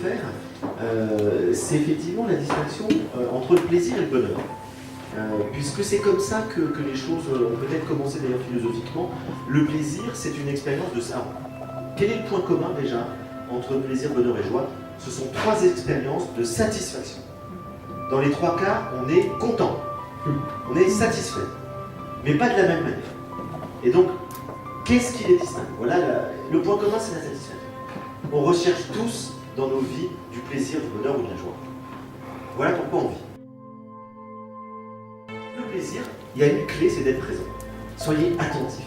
faire, c'est effectivement la distinction entre le plaisir et le bonheur. Puisque c'est comme ça que les choses ont peut-être commencé d'ailleurs philosophiquement. Le plaisir, c'est une expérience de ça. Quel est le point commun déjà entre plaisir, bonheur et joie? Ce sont trois expériences de satisfaction. Dans les trois cas, on est content, on est satisfait, mais pas de la même manière. Et donc, qu'est-ce qui les distingue? Voilà, le point commun, c'est la satisfaction. On recherche tous dans nos vies du plaisir, du bonheur ou de la joie. Voilà pourquoi on vit. Le plaisir, il y a une clé, c'est d'être présent. Soyez attentifs.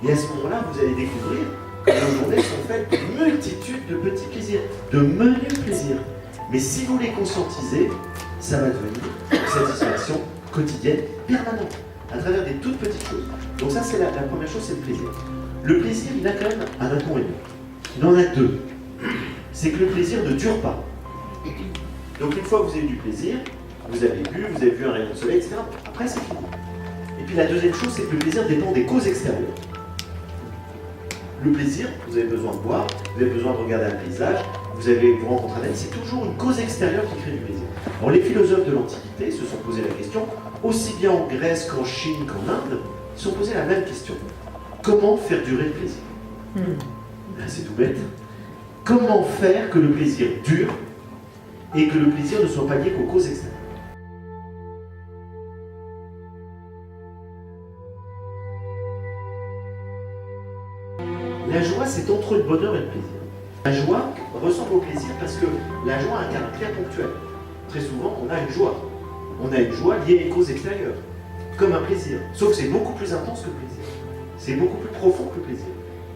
Et à ce moment-là, vous allez découvrir que nos journées sont faites de multitudes de petits plaisirs, de menus plaisirs. Mais si vous les conscientisez, ça va devenir une satisfaction quotidienne permanente, à travers des toutes petites choses. Donc ça, c'est la première chose, c'est le plaisir. Le plaisir, il a quand même un inconvénient. Il en a deux. C'est que le plaisir ne dure pas. Donc une fois que vous avez eu du plaisir, vous avez bu, vous avez vu un rayon de soleil, etc. Après, c'est fini. Et puis la deuxième chose, c'est que le plaisir dépend des causes extérieures. Le plaisir, vous avez besoin de boire, vous avez besoin de regarder un paysage, vous rencontrez un ami, c'est toujours une cause extérieure qui crée du plaisir. Alors les philosophes de l'Antiquité se sont posé la question, aussi bien en Grèce qu'en Chine qu'en Inde, ils se sont posé la même question. Comment faire durer le plaisir? C'est tout bête. Comment faire que le plaisir dure et que le plaisir ne soit pas lié qu'aux causes extérieures? La joie, c'est entre le bonheur et le plaisir. La joie ressemble au plaisir parce que la joie a un caractère ponctuel. Très souvent, on a une joie. On a une joie liée à une cause extérieure, comme un plaisir. Sauf que c'est beaucoup plus intense que le plaisir. C'est beaucoup plus profond que le plaisir.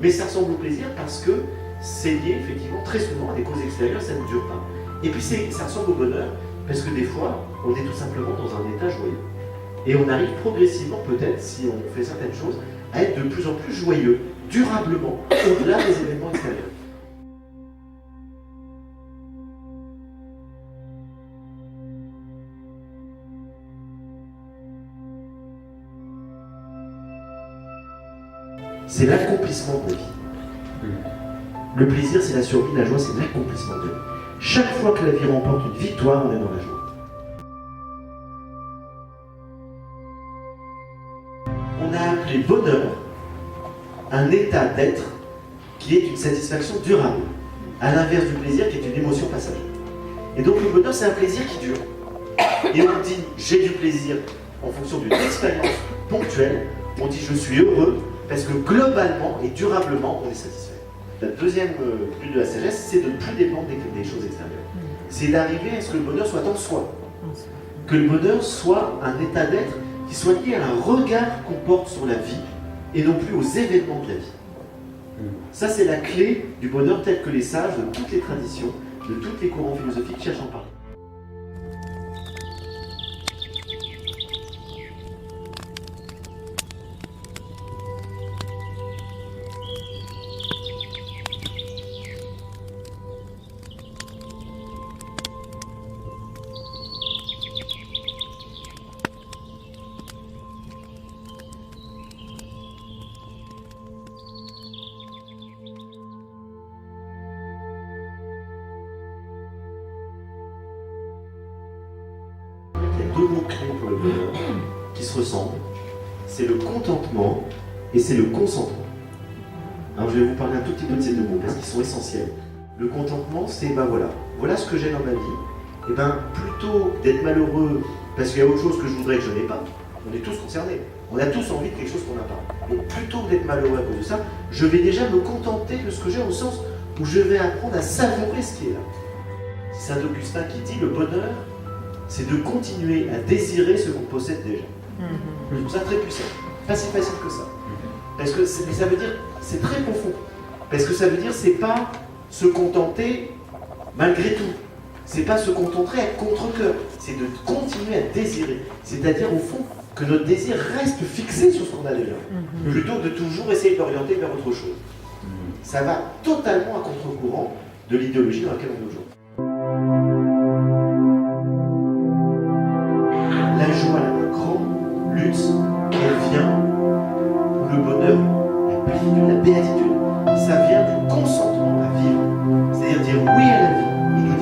Mais ça ressemble au plaisir parce que c'est lié effectivement très souvent à des causes extérieures, ça ne dure pas. Et puis ça ressemble au bonheur parce que des fois, on est tout simplement dans un état joyeux. Et on arrive progressivement, peut-être, si on fait certaines choses, à être de plus en plus joyeux, durablement, au-delà des événements extérieurs. C'est l'accomplissement de la vie. Le plaisir, c'est la survie, la joie, c'est l'accomplissement de la vie. Chaque fois que la vie remporte une victoire, on est dans la joie. On a appelé bonheur un état d'être qui est une satisfaction durable, à l'inverse du plaisir qui est une émotion passagère. Et donc le bonheur, c'est un plaisir qui dure. Et on dit j'ai du plaisir en fonction d'une expérience ponctuelle, on dit je suis heureux parce que globalement et durablement on est satisfait. La deuxième but de la sagesse, c'est de ne plus dépendre des choses extérieures. C'est d'arriver à ce que le bonheur soit en soi. Que le bonheur soit un état d'être qui soit lié à un regard qu'on porte sur la vie et non plus aux événements de la vie. Ça, c'est la clé du bonheur tel que les sages de toutes les traditions, de tous les courants philosophiques cherchent à en parler. Il y a deux mots-clés pour le bonheur qui se ressemblent. C'est le contentement et c'est le consentement. Alors je vais vous parler un tout petit peu de ces deux mots parce qu'ils sont essentiels. Le contentement, c'est voilà ce que j'ai dans ma vie. Et plutôt d'être malheureux parce qu'il y a autre chose que je voudrais que je n'ai pas, on est tous concernés. On a tous envie de quelque chose qu'on n'a pas. Et plutôt que d'être malheureux à cause de ça, je vais déjà me contenter de ce que j'ai au sens où je vais apprendre à savourer ce qui est là. C'est Saint-Augustin qui dit le bonheur, c'est de continuer à désirer ce qu'on possède déjà. Je trouve ça très puissant. Pas si facile que ça. Parce que mais ça veut dire, c'est très profond. Parce que ça veut dire, c'est pas se contenter malgré tout. C'est pas se contenter à contre-cœur. C'est de continuer à désirer. C'est-à-dire, au fond, que notre désir reste fixé sur ce qu'on a déjà. Plutôt que de toujours essayer d'orienter vers autre chose. Ça va totalement à contre-courant de l'idéologie dans laquelle on est aujourd'hui. La joie, la plus grande lutte, elle vient, ou le bonheur, la plénitude, la béatitude, ça vient du consentement à vivre. C'est-à-dire dire oui à la vie et nous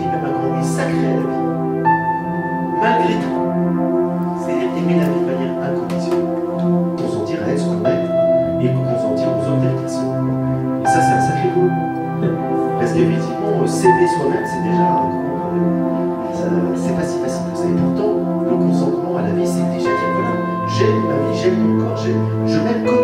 qu'effectivement, s'aimer soi-même, c'est déjà un gros problème. C'est pas si facile que ça. Et pourtant, le consentement à la vie, c'est déjà dire voilà, j'aime ma vie, j'aime mon corps, je m'aime comme